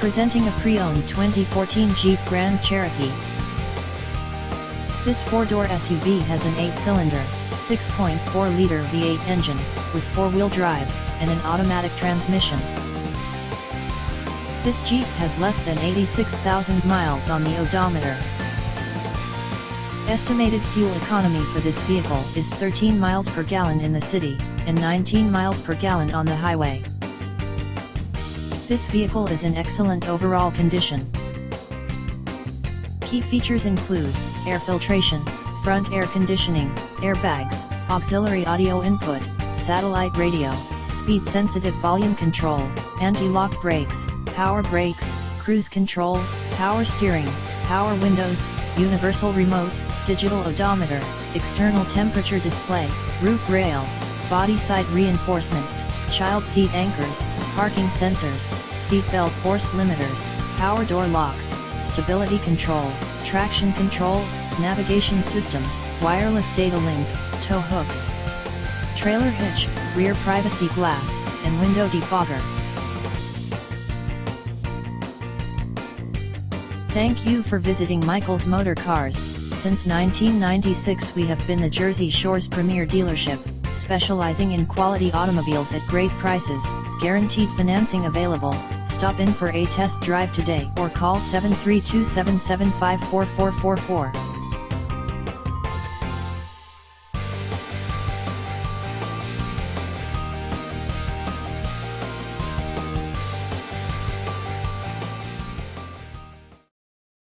Presenting a pre-owned 2014 Jeep Grand Cherokee. This four-door SUV has an 8-cylinder, 6.4-liter V8 engine, with four-wheel drive, and an automatic transmission. This Jeep has less than 86,000 miles on the odometer. Estimated fuel economy for this vehicle is 13 miles per gallon in the city, and 19 miles per gallon on the highway. This vehicle is in excellent overall condition. Key features include air filtration, front air conditioning, airbags, auxiliary audio input, satellite radio, speed-sensitive volume control, anti-lock brakes, power brakes, cruise control, power steering, power windows, universal remote, digital odometer, external temperature display, roof rails, body side reinforcements, child seat anchors, parking sensors, seatbelt force limiters, power door locks, stability control, traction control, navigation system, wireless data link, tow hooks, trailer hitch, rear privacy glass, and window defogger. Thank you for visiting Michael's Motorcars. Since 1996 we have been the Jersey Shore's premier dealership, specializing in quality automobiles at great prices, guaranteed financing available. Stop in for a test drive today or call 732-775-4444.